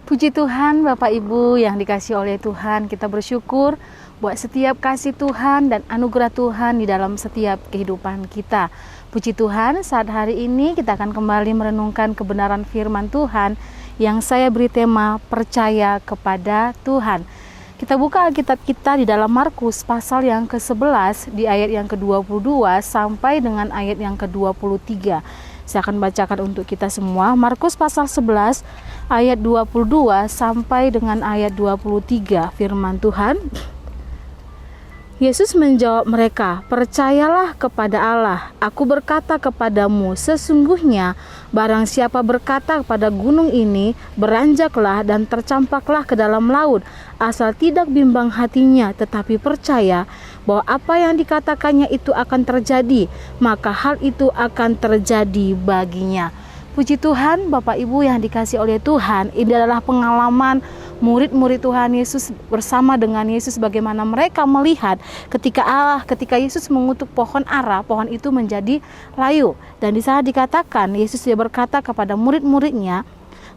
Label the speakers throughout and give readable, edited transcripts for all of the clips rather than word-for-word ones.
Speaker 1: Puji Tuhan, Bapak Ibu yang dikasihi oleh Tuhan, kita bersyukur buat setiap kasih Tuhan dan anugerah Tuhan di dalam setiap kehidupan kita. Puji Tuhan, saat hari ini kita akan kembali merenungkan kebenaran firman Tuhan yang saya beri tema percaya kepada Tuhan. Kita buka Alkitab kita di dalam Markus pasal yang ke-11 di ayat yang ke-22 sampai dengan ayat yang ke-23. Saya akan bacakan untuk kita semua. Markus pasal 11 ayat 22 sampai dengan ayat 23. Firman Tuhan. Yesus menjawab mereka, "Percayalah kepada Allah. Aku berkata kepadamu, sesungguhnya barang siapa berkata kepada gunung ini, beranjaklah dan tercampaklah ke dalam laut, asal tidak bimbang hatinya, tetapi percaya bahwa apa yang dikatakannya itu akan terjadi, maka hal itu akan terjadi baginya." Puji Tuhan, Bapak Ibu yang dikasihi oleh Tuhan, ini adalah pengalaman murid-murid Tuhan Yesus bersama dengan Yesus, bagaimana mereka melihat ketika Yesus mengutuk pohon ara, pohon itu menjadi layu. Dan di sana dikatakan, Yesus dia berkata kepada murid-muridnya,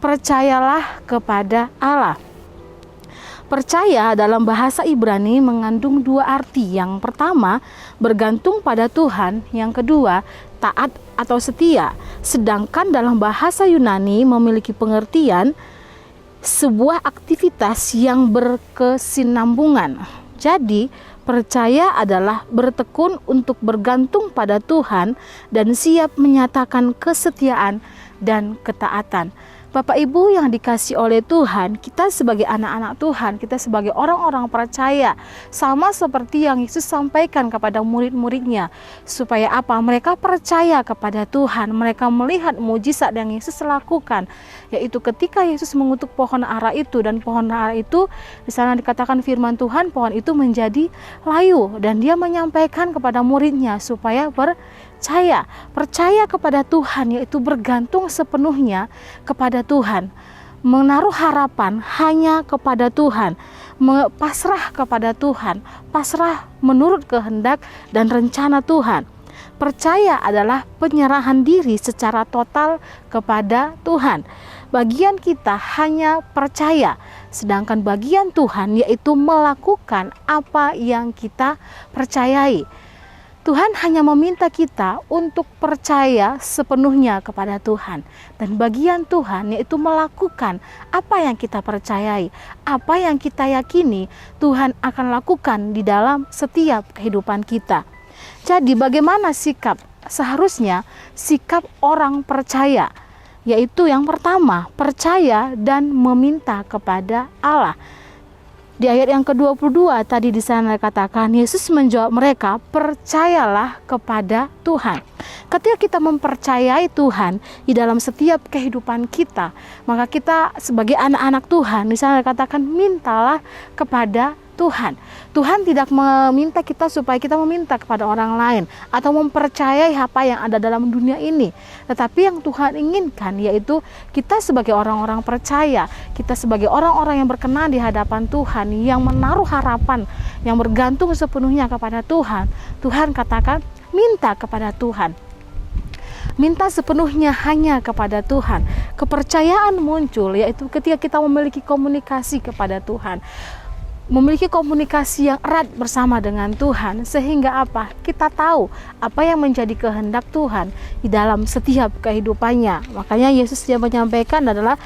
Speaker 1: "Percayalah kepada Allah." Percaya dalam bahasa Ibrani mengandung dua arti. Yang pertama, bergantung pada Tuhan. Yang kedua, taat atau setia. Sedangkan dalam bahasa Yunani memiliki pengertian sebuah aktivitas yang berkesinambungan. Jadi, percaya adalah bertekun untuk bergantung pada Tuhan dan siap menyatakan kesetiaan dan ketaatan. Bapak Ibu yang dikasihi oleh Tuhan, kita sebagai anak-anak Tuhan, kita sebagai orang-orang percaya, sama seperti yang Yesus sampaikan kepada murid-muridnya, supaya apa? Mereka percaya kepada Tuhan, mereka melihat mujizat yang Yesus lakukan, yaitu ketika Yesus mengutuk pohon ara itu, dan pohon ara itu di sana dikatakan firman Tuhan, pohon itu menjadi layu, dan dia menyampaikan kepada muridnya supaya percaya kepada Tuhan, yaitu bergantung sepenuhnya kepada Tuhan, menaruh harapan hanya kepada Tuhan, pasrah kepada Tuhan, pasrah menurut kehendak dan rencana Tuhan. Percaya adalah penyerahan diri secara total kepada Tuhan. Bagian kita hanya percaya, sedangkan bagian Tuhan yaitu melakukan apa yang kita percayai. Tuhan hanya meminta kita untuk percaya sepenuhnya kepada Tuhan. Dan bagian Tuhan yaitu melakukan apa yang kita percayai, apa yang kita yakini Tuhan akan lakukan di dalam setiap kehidupan kita. Jadi bagaimana seharusnya sikap orang percaya? Yaitu yang pertama, percaya dan meminta kepada Allah. Di ayat yang ke-22 tadi di sana dikatakan, Yesus menjawab mereka, "Percayalah kepada Tuhan." Ketika kita mempercayai Tuhan di dalam setiap kehidupan kita, maka kita sebagai anak-anak Tuhan, di sana dikatakan, mintalah kepada Tuhan. Tuhan tidak meminta kita supaya kita meminta kepada orang lain atau mempercayai apa yang ada dalam dunia ini. Tetapi yang Tuhan inginkan yaitu kita sebagai orang-orang percaya, kita sebagai orang-orang yang berkenan di hadapan Tuhan, yang menaruh harapan, yang bergantung sepenuhnya kepada Tuhan. Tuhan katakan, minta kepada Tuhan. Minta sepenuhnya hanya kepada Tuhan. Kepercayaan muncul yaitu ketika kita memiliki komunikasi kepada Tuhan, memiliki komunikasi yang erat bersama dengan Tuhan, sehingga apa? Kita tahu apa yang menjadi kehendak Tuhan di dalam setiap kehidupannya. Makanya Yesus dia menyampaikan adalah,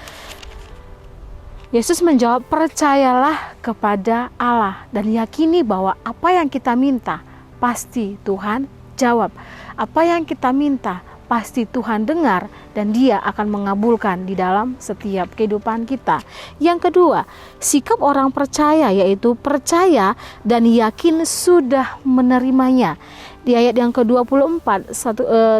Speaker 1: Yesus menjawab, "Percayalah kepada Allah dan yakini bahwa apa yang kita minta pasti Tuhan jawab. Apa yang kita minta pasti Tuhan dengar dan Dia akan mengabulkan di dalam setiap kehidupan kita." Yang kedua, sikap orang percaya yaitu percaya dan yakin sudah menerimanya. Di ayat yang ke-24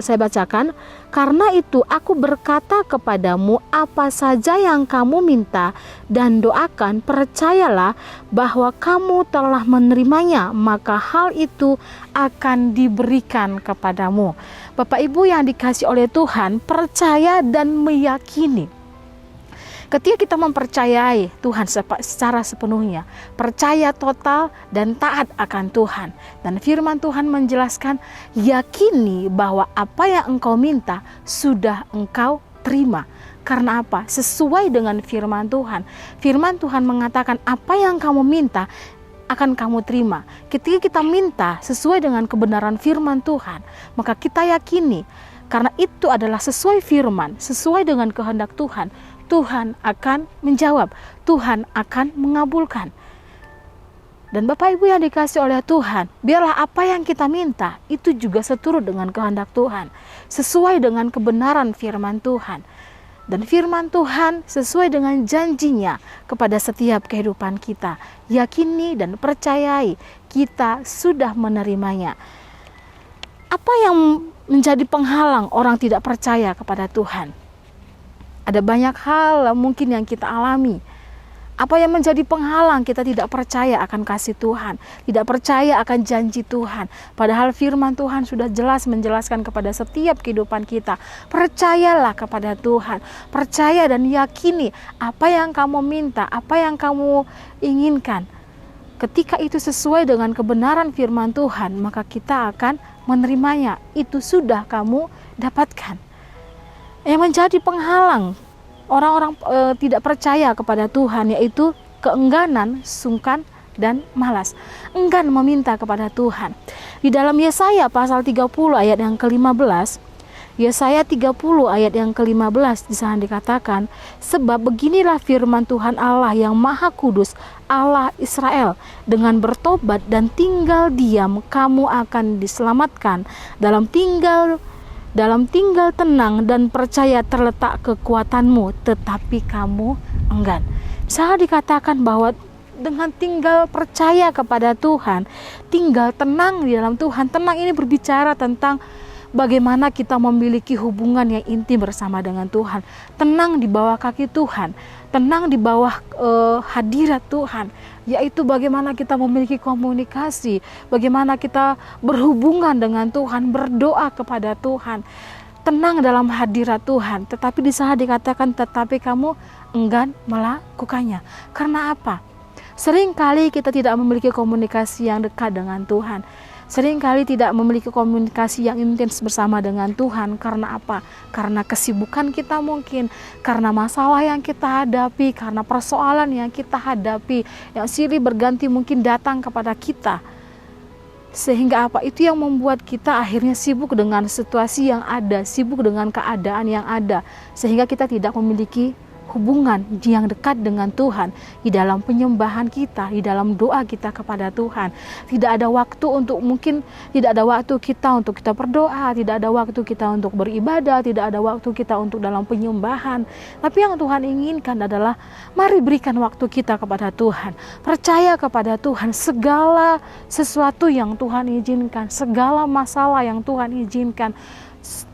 Speaker 1: saya bacakan, "Karena itu aku berkata kepadamu, apa saja yang kamu minta dan doakan, percayalah bahwa kamu telah menerimanya, maka hal itu akan diberikan kepadamu." Bapak Ibu yang dikasihi oleh Tuhan, percaya dan meyakini. Ketika kita mempercayai Tuhan secara sepenuhnya, percaya total dan taat akan Tuhan, dan firman Tuhan menjelaskan, yakini bahwa apa yang engkau minta sudah engkau terima. Karena apa? Sesuai dengan firman Tuhan. Firman Tuhan mengatakan apa yang kamu minta akan kamu terima. Ketika kita minta sesuai dengan kebenaran firman Tuhan, maka kita yakini karena itu adalah sesuai firman, sesuai dengan kehendak Tuhan, Tuhan akan menjawab, Tuhan akan mengabulkan. Dan Bapak Ibu yang dikasih oleh Tuhan, biarlah apa yang kita minta itu juga seturut dengan kehendak Tuhan, sesuai dengan kebenaran firman Tuhan. Dan firman Tuhan sesuai dengan janjinya kepada setiap kehidupan kita. Yakini dan percayai kita sudah menerimanya. Apa yang menjadi penghalang orang tidak percaya kepada Tuhan? Ada banyak hal mungkin yang kita alami. Apa yang menjadi penghalang kita tidak percaya akan kasih Tuhan, tidak percaya akan janji Tuhan. Padahal firman Tuhan sudah jelas menjelaskan kepada setiap kehidupan kita. Percayalah kepada Tuhan, percaya dan yakini apa yang kamu minta, apa yang kamu inginkan. Ketika itu sesuai dengan kebenaran firman Tuhan, maka kita akan menerimanya. Itu sudah kamu dapatkan. Yang menjadi penghalang orang-orang tidak percaya kepada Tuhan yaitu keengganan, sungkan, dan malas. Enggan meminta kepada Tuhan. Di dalam Yesaya pasal 30 ayat yang ke-15, Yesaya 30 ayat yang ke-15 di sana dikatakan, sebab beginilah firman Tuhan Allah yang Maha Kudus, Allah Israel, dengan bertobat dan tinggal diam kamu akan diselamatkan. Dalam tinggal tenang dan percaya terletak kekuatanmu, tetapi kamu enggan. Bisa dikatakan bahwa dengan tinggal percaya kepada Tuhan, tinggal tenang di dalam Tuhan. Tenang ini berbicara tentang bagaimana kita memiliki hubungan yang intim bersama dengan Tuhan. Tenang di bawah kaki Tuhan, tenang di bawah hadirat Tuhan, yaitu bagaimana kita memiliki komunikasi, bagaimana kita berhubungan dengan Tuhan, berdoa kepada Tuhan, tenang dalam hadirat Tuhan. Tetapi di sana dikatakan tetapi kamu enggan melakukannya. Karena apa? Seringkali kita tidak memiliki komunikasi yang dekat dengan Tuhan. Seringkali tidak memiliki komunikasi yang intens bersama dengan Tuhan. Karena apa? Karena kesibukan kita mungkin, karena masalah yang kita hadapi, karena persoalan yang kita hadapi, yang silih berganti mungkin datang kepada kita. Sehingga apa? Itu yang membuat kita akhirnya sibuk dengan situasi yang ada, sibuk dengan keadaan yang ada, sehingga kita tidak memiliki hubungan yang dekat dengan Tuhan di dalam penyembahan kita, di dalam doa kita kepada Tuhan. Tidak ada waktu untuk tidak ada waktu kita untuk kita berdoa, tidak ada waktu kita untuk beribadah, tidak ada waktu kita untuk dalam penyembahan. Tapi yang Tuhan inginkan adalah mari berikan waktu kita kepada Tuhan. Percaya kepada Tuhan segala sesuatu yang Tuhan izinkan, segala masalah yang Tuhan izinkan.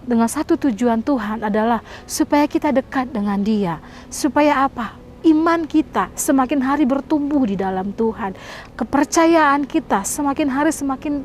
Speaker 1: Dengan satu tujuan Tuhan adalah supaya kita dekat dengan Dia. Supaya apa? Iman kita semakin hari bertumbuh di dalam Tuhan. Kepercayaan kita semakin hari semakin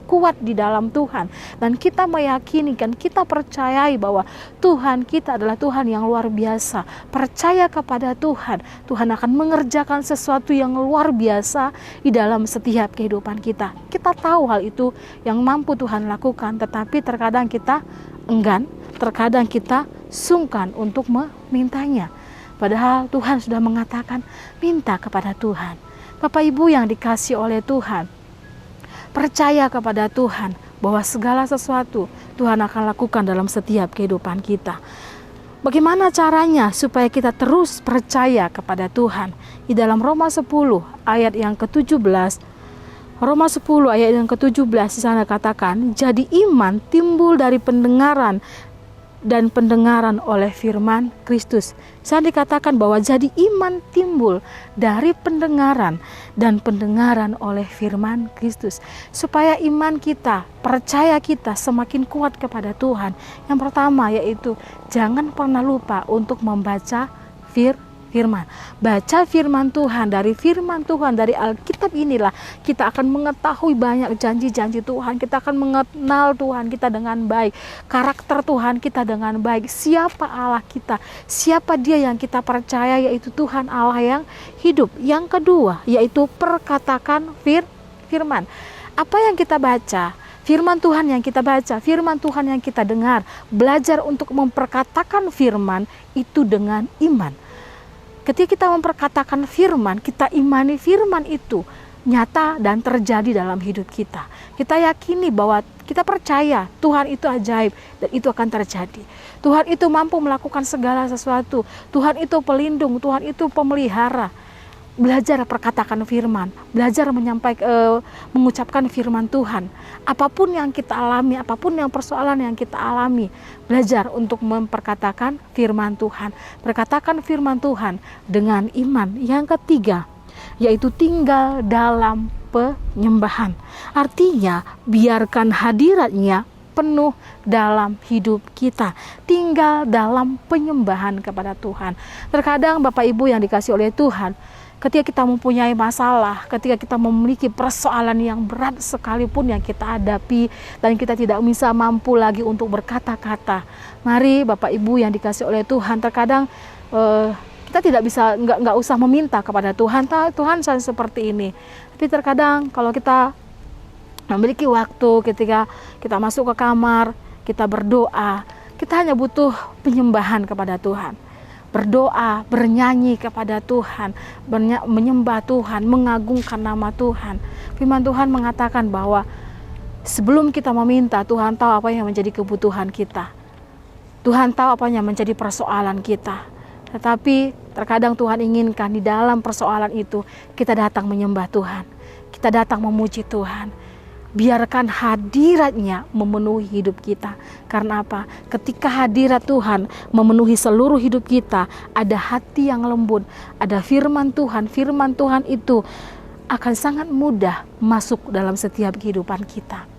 Speaker 1: kuat di dalam Tuhan. Dan kita meyakinikan, kita percayai bahwa Tuhan kita adalah Tuhan yang luar biasa. Percaya kepada Tuhan, Tuhan akan mengerjakan sesuatu yang luar biasa di dalam setiap kehidupan kita. Kita tahu hal itu yang mampu Tuhan lakukan, tetapi terkadang kita enggan, terkadang kita sungkan untuk memintanya. Padahal Tuhan sudah mengatakan, minta kepada Tuhan. Bapak Ibu yang dikasih oleh Tuhan, percaya kepada Tuhan bahwa segala sesuatu Tuhan akan lakukan dalam setiap kehidupan kita. Bagaimana caranya supaya kita terus percaya kepada Tuhan? Di dalam Roma 10 ayat yang ke-17, Roma 10 ayat yang ke-17 di sana katakan, jadi iman timbul dari pendengaran dan pendengaran oleh firman Kristus. Saya dikatakan bahwa jadi iman timbul dari pendengaran dan pendengaran oleh firman Kristus. Supaya iman kita, percaya kita semakin kuat kepada Tuhan. Yang pertama yaitu jangan pernah lupa untuk membaca firman. Baca firman Tuhan. Dari firman Tuhan, dari Alkitab inilah kita akan mengetahui banyak janji-janji Tuhan. Kita akan mengenal Tuhan kita dengan baik, karakter Tuhan kita dengan baik, siapa Allah kita, siapa Dia yang kita percaya, yaitu Tuhan Allah yang hidup. Yang kedua yaitu perkatakan firman. Apa yang kita baca? Firman Tuhan yang kita baca, firman Tuhan yang kita dengar, belajar untuk memperkatakan firman itu dengan iman. Ketika kita memperkatakan firman, kita imani firman itu nyata dan terjadi dalam hidup kita. Kita yakini bahwa kita percaya Tuhan itu ajaib dan itu akan terjadi. Tuhan itu mampu melakukan segala sesuatu. Tuhan itu pelindung, Tuhan itu pemelihara. Belajar perkatakan firman, belajar mengucapkan firman Tuhan. Apapun yang kita alami, apapun yang persoalan yang kita alami, belajar untuk memperkatakan firman Tuhan. Perkatakan firman Tuhan dengan iman. Yang ketiga, yaitu tinggal dalam penyembahan. Artinya, biarkan hadiratnya penuh dalam hidup kita. Tinggal dalam penyembahan kepada Tuhan. Terkadang Bapak Ibu yang dikasih oleh Tuhan, ketika kita mempunyai masalah, ketika kita memiliki persoalan yang berat sekalipun yang kita hadapi dan kita tidak bisa mampu lagi untuk berkata-kata, mari Bapak Ibu yang dikasih oleh Tuhan, terkadang kita tidak bisa, nggak usah meminta kepada Tuhan, Tuhan saya seperti ini. Tapi terkadang kalau kita memiliki waktu ketika kita masuk ke kamar, kita berdoa, kita hanya butuh penyembahan kepada Tuhan. Berdoa, bernyanyi kepada Tuhan, menyembah Tuhan, mengagungkan nama Tuhan. Firman Tuhan mengatakan bahwa sebelum kita meminta, Tuhan tahu apa yang menjadi kebutuhan kita. Tuhan tahu apa yang menjadi persoalan kita. Tetapi terkadang Tuhan inginkan di dalam persoalan itu kita datang menyembah Tuhan. Kita datang memuji Tuhan. Biarkan hadiratnya memenuhi hidup kita. Karena apa? Ketika hadirat Tuhan memenuhi seluruh hidup kita, ada hati yang lembut, ada firman Tuhan. Firman Tuhan itu akan sangat mudah masuk dalam setiap kehidupan kita.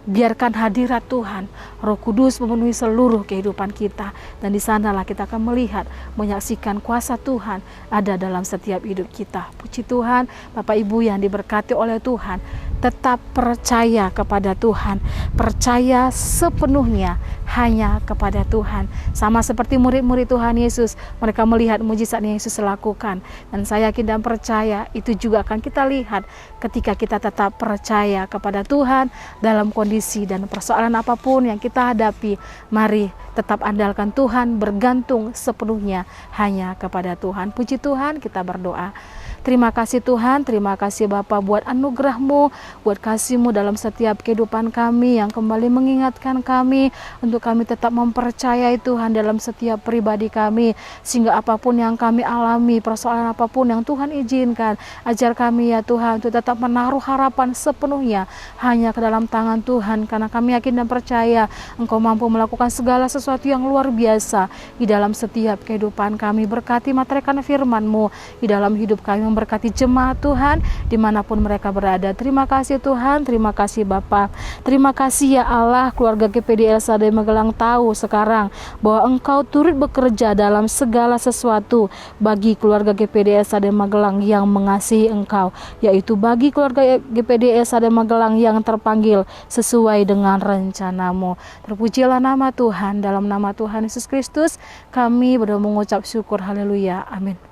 Speaker 1: Biarkan hadirat Tuhan, Roh Kudus memenuhi seluruh kehidupan kita. Dan di sanalah kita akan melihat, menyaksikan kuasa Tuhan ada dalam setiap hidup kita. Puji Tuhan, Bapak Ibu yang diberkati oleh Tuhan, tetap percaya kepada Tuhan. Percaya sepenuhnya hanya kepada Tuhan. Sama seperti murid-murid Tuhan Yesus, mereka melihat mujizat yang Yesus lakukan. Dan saya yakin dan percaya itu juga akan kita lihat ketika kita tetap percaya kepada Tuhan dalam kondisi dan persoalan apapun yang kita hadapi. Mari tetap andalkan Tuhan, bergantung sepenuhnya hanya kepada Tuhan. Puji Tuhan, kita berdoa. Terima kasih Tuhan, terima kasih Bapa buat anugerah-Mu, buat kasih-Mu dalam setiap kehidupan kami yang kembali mengingatkan kami untuk kami tetap mempercayai Tuhan dalam setiap pribadi kami, sehingga apapun yang kami alami, persoalan apapun yang Tuhan izinkan, ajar kami ya Tuhan untuk tetap menaruh harapan sepenuhnya hanya ke dalam tangan Tuhan, karena kami yakin dan percaya Engkau mampu melakukan segala sesuatu yang luar biasa di dalam setiap kehidupan kami. Berkati materaikan firman-Mu di dalam hidup kami, memberkati jemaat Tuhan dimanapun mereka berada. Terima kasih Tuhan, terima kasih Bapa, terima kasih ya Allah. Keluarga GPD El Shaddai Magelang tahu sekarang bahwa Engkau turut bekerja dalam segala sesuatu bagi keluarga GPD El Shaddai Magelang yang mengasihi Engkau, yaitu bagi keluarga GPD El Shaddai Magelang yang terpanggil sesuai dengan rencana-Mu. Terpujilah nama Tuhan, dalam nama Tuhan Yesus Kristus kami berdoa mengucap syukur, haleluya, amin.